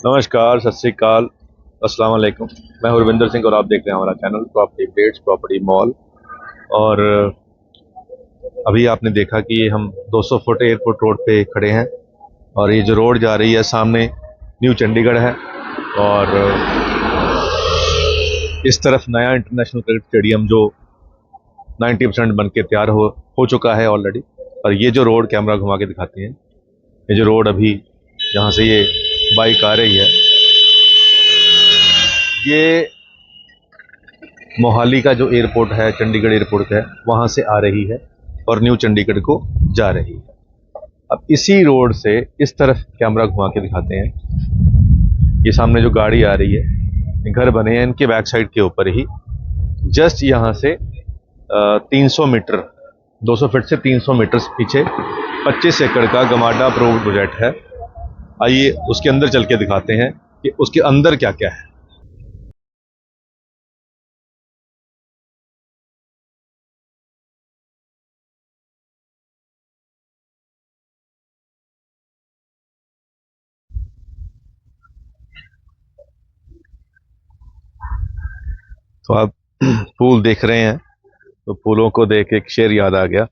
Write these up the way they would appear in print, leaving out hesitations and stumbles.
नमस्कार, सत श्री अकाल, अस्सलाम वालेकुम। मैं हरविंदर सिंह और आप देख रहे हैं हमारा channel property updates property mall. और अभी आपने देखा कि हम 200 फुट एयरपोर्ट रोड पे खड़े हैं और ये जो रोड जा रही है सामने न्यू चंडीगढ़ है और इस तरफ नया इंटरनेशनल क्रिकेट स्टेडियम जो 90% बन के तैयार हो चुका है ऑलरेडी। और ये जो रोड कैमरा घुमा के दिखाते हैं, ये जो रोड अभी जहाँ से ये बाइक आ रही है, ये मोहाली का जो एयरपोर्ट है, चंडीगढ़ एयरपोर्ट है, वहाँ से आ रही है और न्यू चंडीगढ़ को जा रही है। अब इसी रोड से इस तरफ कैमरा घुमा के दिखाते हैं, ये सामने जो गाड़ी आ रही है, घर बने हैं इनके बैक साइड के ऊपर ही, जस्ट यहाँ से 300 मीटर 200 फीट से 300 मीटर पीछे 25 एकड़ का गमाडा अप्रूव्ड प्रोजेक्ट है। आइए उसके अंदर चल के दिखाते हैं कि उसके अंदर क्या क्या है। तो आप फूल देख रहे हैं, तो फूलों को देख एक शेर याद आ गया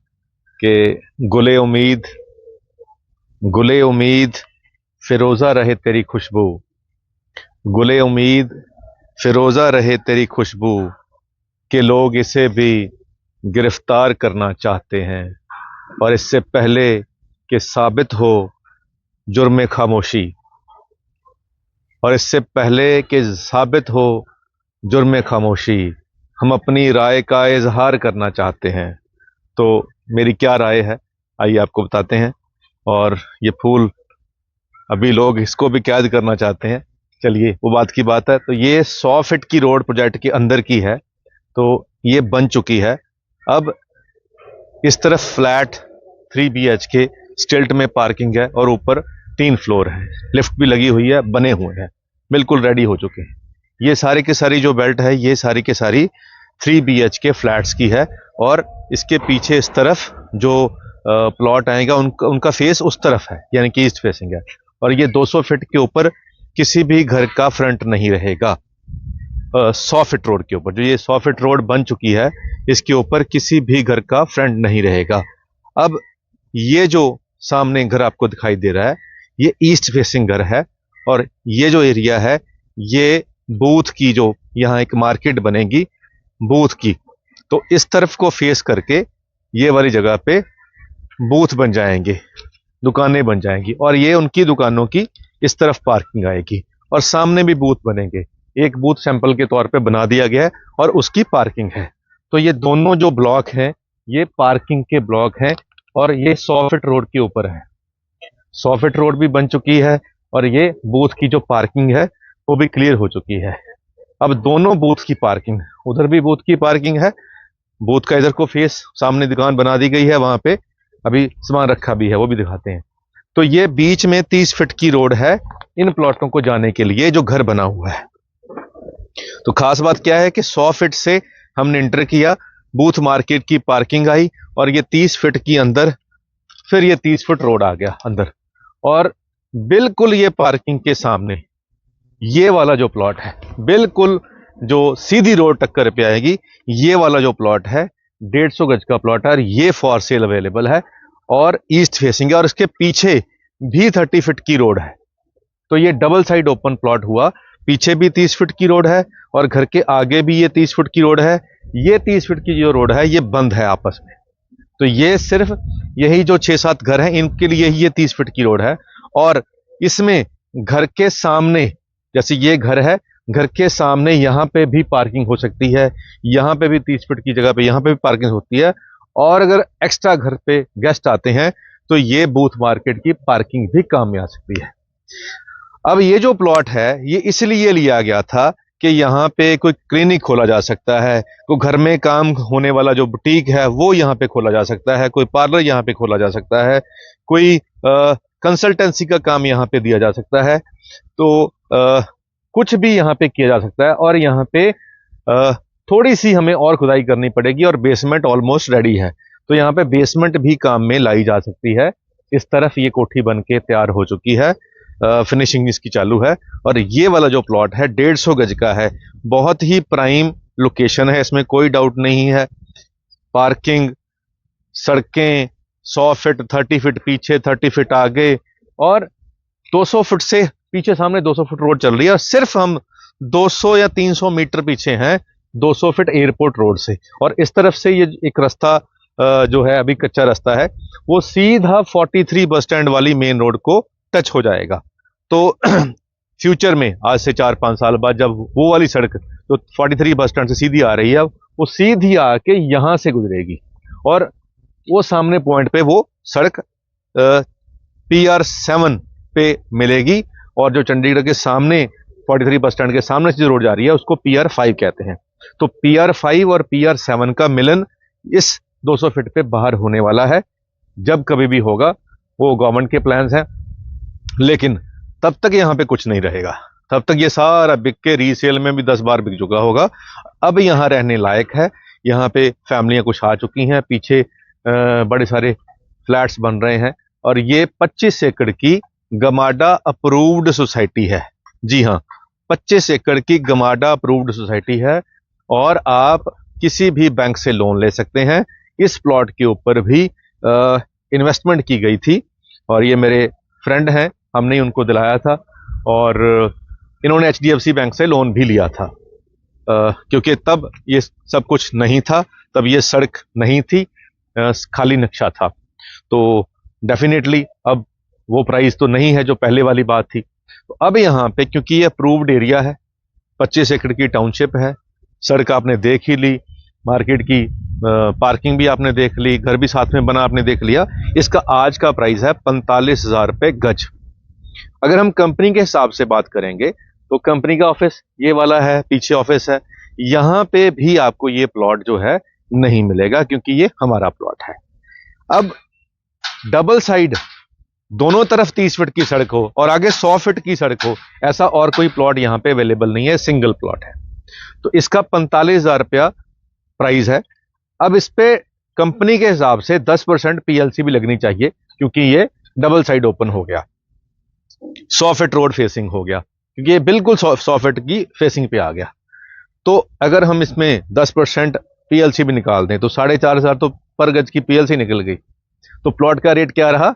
कि गुले उम्मीद फिरोजा रहे तेरी खुशबू, गुले उम्मीद फिरोजा रहे तेरी खुशबू, के लोग इसे भी गिरफ्तार करना चाहते हैं और इससे पहले कि साबित हो जुर्म खामोशी, और इससे पहले कि साबित हो जुर्म खामोशी, हम अपनी राय का इजहार करना चाहते हैं। तो मेरी क्या राय है आइए आपको बताते हैं। और ये फूल अभी लोग इसको भी कैद करना चाहते हैं, चलिए वो बात की बात है। तो ये 100 फीट की रोड प्रोजेक्ट के अंदर की है, तो ये बन चुकी है। अब इस तरफ फ्लैट 3 BHK स्टिल्ट में पार्किंग है और ऊपर 3 फ्लोर है, लिफ्ट भी लगी हुई है, बने हुए हैं, बिल्कुल रेडी हो चुके हैं। ये सारी की सारी जो बेल्ट है, ये सारी की सारी 3 BHK फ्लैट्स की है। और इसके पीछे इस तरफ जो प्लॉट आएगा उनका फेस उस तरफ है, यानी कि ईस्ट फेसिंग है। और ये 200 फीट के ऊपर किसी भी घर का फ्रंट नहीं रहेगा। 100 फीट रोड के ऊपर जो ये 100 फीट रोड बन चुकी है, इसके ऊपर किसी भी घर का फ्रंट नहीं रहेगा। अब ये जो सामने घर आपको दिखाई दे रहा है, ये ईस्ट फेसिंग घर है। और ये जो एरिया है, ये बूथ की, जो यहाँ एक मार्केट बनेगी बूथ की, तो इस तरफ को फेस करके ये वाली जगह पे बूथ बन जाएंगे, दुकानें बन जाएंगी। और ये उनकी दुकानों की इस तरफ पार्किंग आएगी और सामने भी बूथ बनेंगे। एक बूथ सैंपल के तौर पे बना दिया गया है और उसकी पार्किंग है। तो ये दोनों जो ब्लॉक हैं, ये पार्किंग के ब्लॉक हैं और ये 100 फीट रोड के ऊपर है। 100 फीट रोड भी बन चुकी है और ये बूथ की जो पार्किंग है वो भी क्लियर हो चुकी है। अब दोनों बूथ की पार्किंग, उधर भी बूथ की पार्किंग है, बूथ का इधर को फेस सामने दुकान बना दी गई है, वहां पे अभी सामान रखा भी है, वो भी दिखाते हैं। तो ये बीच में 30 फीट की रोड है इन प्लॉटों को जाने के लिए जो घर बना हुआ है। तो खास बात क्या है कि 100 फीट से हमने इंटर किया, बूथ मार्केट की पार्किंग आई और ये 30 फीट की अंदर, फिर ये 30 फीट रोड आ गया अंदर। और बिल्कुल ये पार्किंग के सामने ये वाला जो प्लॉट है, बिल्कुल जो सीधी रोड टक्कर पे आएगी, ये वाला जो प्लॉट है 150 गज का प्लॉट है और ये फॉर सेल अवेलेबल है और ईस्ट फेसिंग है। और इसके पीछे भी 30 फीट की रोड है। तो ये डबल साइड ओपन प्लॉट हुआ, पीछे भी 30 फीट की रोड है और घर के आगे भी ये 30 फीट की रोड है। ये 30 फीट की जो रोड है, ये बंद है आपस में। तो ये सिर्फ यही जो 6-7 घर हैं, इनके लिए ही ये 30 फीट की रोड है। और इसमें घर के सामने, जैसे ये घर है, घर के सामने यहां पे भी पार्किंग हो सकती है, यहां पे भी 30 फीट की जगह पे यहां पे भी पार्किंग होती है। और अगर एक्स्ट्रा घर पे गेस्ट आते हैं तो ये बूथ मार्केट की पार्किंग भी काम में आ सकती है। अब ये जो प्लॉट है, ये इसलिए लिया गया था कि यहाँ पे कोई क्लिनिक खोला जा सकता है, कोई घर में काम होने वाला जो बुटीक है वो यहाँ पे खोला जा सकता है, कोई पार्लर यहाँ पे खोला जा सकता है, कोई कंसल्टेंसी का काम यहाँ पे दिया जा सकता है। तो कुछ भी यहाँ पे किया जा सकता है। और यहाँ पे थोड़ी सी हमें और खुदाई करनी पड़ेगी और बेसमेंट ऑलमोस्ट रेडी है, तो यहाँ पे बेसमेंट भी काम में लाई जा सकती है। इस तरफ ये कोठी बन के तैयार हो चुकी है। फिनिशिंग इसकी चालू है। और ये वाला जो प्लॉट है 150 गज का है, बहुत ही प्राइम लोकेशन है, इसमें कोई डाउट नहीं है। पार्किंग, सड़कें 100 फीट, 30 फीट पीछे, 30 फीट आगे, और 200 फुट से पीछे सामने 200 फुट रोड चल रही है। और सिर्फ हम 200 या 300 मीटर पीछे हैं 200 फीट एयरपोर्ट रोड से। और इस तरफ से ये एक रास्ता जो है अभी कच्चा रास्ता है, वो सीधा 43 बस स्टैंड वाली मेन रोड को टच हो जाएगा। तो फ्यूचर में आज से 4-5 साल बाद जब वो वाली सड़क जो 43 बस स्टैंड से सीधी आ रही है, वो सीधी आके यहां से गुजरेगी और वो सामने पॉइंट पे वो सड़क PR7 पे मिलेगी। और जो चंडीगढ़ के सामने 43 बस स्टैंड के सामने से जो रोड जा रही है उसको PR5 कहते हैं। तो PR5 और PR7 का मिलन इस 200 फीट पे बाहर होने वाला है। जब कभी भी होगा वो गवर्नमेंट के प्लान्स हैं, लेकिन तब तक यहां पे कुछ नहीं रहेगा। तब तक ये सारा बिक के रीसेल में भी 10 बार बिक चुका होगा। अब यहां रहने लायक है। यहां पे फैमिलियां कुछ आ चुकी हैं, पीछे बड़े सारे फ्लैट्स बन रहे हैं। और ये 25 एकड़ की गमाडा अप्रूव्ड सोसाइटी है। जी हाँ, 25 एकड़ की गमाडा अप्रूव्ड सोसाइटी है और आप किसी भी बैंक से लोन ले सकते हैं। इस प्लॉट के ऊपर भी इन्वेस्टमेंट की गई थी और ये मेरे फ्रेंड हैं, हमने उनको दिलाया था और इन्होंने HDFC बैंक से लोन भी लिया था, क्योंकि तब ये सब कुछ नहीं था, तब ये सड़क नहीं थी, खाली नक्शा था। तो डेफिनेटली अब वो प्राइस तो नहीं है जो पहले वाली बात थी। तो अब यहाँ पे क्योंकि ये अप्रूव्ड एरिया है, 25 एकड़ की टाउनशिप है, सड़क आपने देख ही ली, मार्केट की पार्किंग भी आपने देख ली, घर भी साथ में बना आपने देख लिया। इसका आज का प्राइस है 45,000 रुपये गज। अगर हम कंपनी के हिसाब से बात करेंगे तो कंपनी का ऑफिस ये वाला है, पीछे ऑफिस है, यहां पे भी आपको ये प्लॉट जो है नहीं मिलेगा क्योंकि ये हमारा प्लॉट है। अब डबल साइड दोनों तरफ 30 फीट की सड़क हो और आगे 100 फीट की सड़क हो, ऐसा और कोई प्लॉट यहां पे अवेलेबल नहीं है, सिंगल प्लॉट है। तो इसका 45,000 रुपया प्राइस है। अब इस पे कंपनी के हिसाब से 10% PLC भी लगनी चाहिए क्योंकि ये डबल साइड ओपन हो गया, 100 फीट रोड फेसिंग हो गया, क्योंकि ये बिल्कुल 100 फीट की फेसिंग पे आ गया। तो अगर हम इसमें 10% PLC भी निकाल दें तो 4,500 तो पर गज की PLC निकल गई। तो प्लॉट का रेट क्या रहा?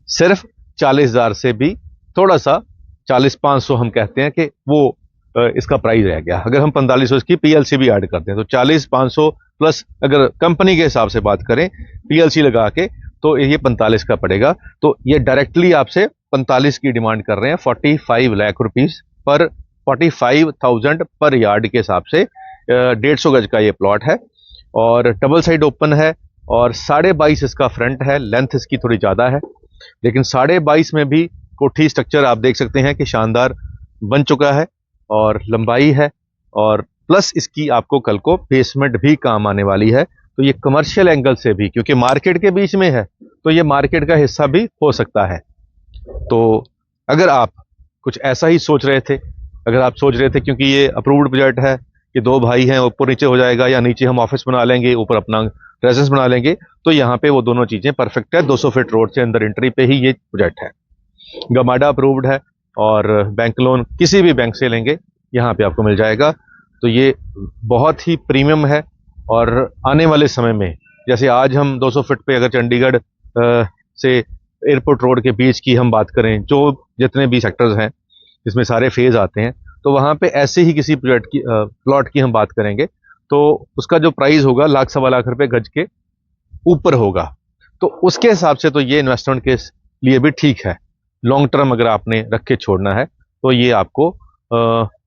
सिर्फ 40,000 से भी थोड़ा सा, 40,500 हम कहते हैं कि वो इसका प्राइस रह गया। अगर हम 4500 इसकी PLC भी ऐड करते हैं तो 40,500 प्लस अगर कंपनी के हिसाब से बात करें PLC लगा के तो ये 45 का पड़ेगा। तो ये डायरेक्टली आपसे 45 की डिमांड कर रहे हैं, 45 लाख रुपीस पर, 45,000 पर यार्ड के हिसाब से 150 गज का ये प्लॉट है और डबल साइड ओपन है और 22.5 इसका फ्रंट है। लेंथ इसकी थोड़ी ज़्यादा है लेकिन 22.5 में भी कोठी स्ट्रक्चर आप देख सकते हैं कि शानदार बन चुका है और लंबाई है और प्लस इसकी आपको कल को बेसमेंट भी काम आने वाली है। तो ये कमर्शियल एंगल से भी, क्योंकि मार्केट के बीच में है, तो ये मार्केट का हिस्सा भी हो सकता है। तो अगर आप कुछ ऐसा ही सोच रहे थे, अगर आप सोच रहे थे क्योंकि ये अप्रूव्ड बजट है कि 2 भाई हैं, ऊपर नीचे हो जाएगा या नीचे हम ऑफिस बना लेंगे ऊपर अपना रेजिडेंस बना लेंगे, तो यहाँ पे वो दोनों चीजें परफेक्ट है। 200 फीट रोड से अंदर एंट्री पे ही ये प्रोजेक्ट है, गमाडा अप्रूव्ड है और बैंक लोन किसी भी बैंक से लेंगे यहाँ पे आपको मिल जाएगा। तो ये बहुत ही प्रीमियम है और आने वाले समय में, जैसे आज हम 200 फीट पे अगर चंडीगढ़ से एयरपोर्ट रोड के बीच की हम बात करें, जो जितने भी सेक्टर्स हैं जिसमें सारे फेज आते हैं, तो वहाँ पे ऐसे ही किसी प्रोजेक्ट की प्लॉट की हम बात करेंगे तो उसका जो प्राइस होगा 1,00,000-1,25,00,000 रुपए गज के ऊपर होगा। तो उसके हिसाब से तो ये इन्वेस्टमेंट के लिए भी ठीक है। लॉन्ग टर्म अगर आपने रख के छोड़ना है तो ये आपको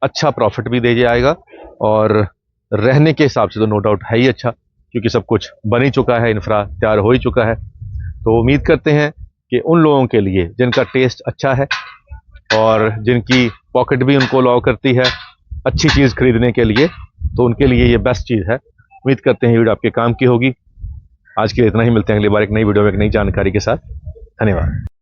अच्छा प्रॉफिट भी दे जाएगा और रहने के हिसाब से तो नो डाउट है ही अच्छा, क्योंकि सब कुछ बन ही चुका है, इंफ्रा तैयार हो ही चुका है। तो उम्मीद करते हैं कि उन लोगों के लिए जिनका टेस्ट अच्छा है और जिनकी पॉकेट भी उनको अलाउ करती है अच्छी चीज़ खरीदने के लिए, तो उनके लिए ये बेस्ट चीज़ है। उम्मीद करते हैं ये वीडियो आपके काम की होगी। आज के लिए इतना ही, मिलते हैं अगली बार एक नई वीडियो में एक नई जानकारी के साथ। धन्यवाद।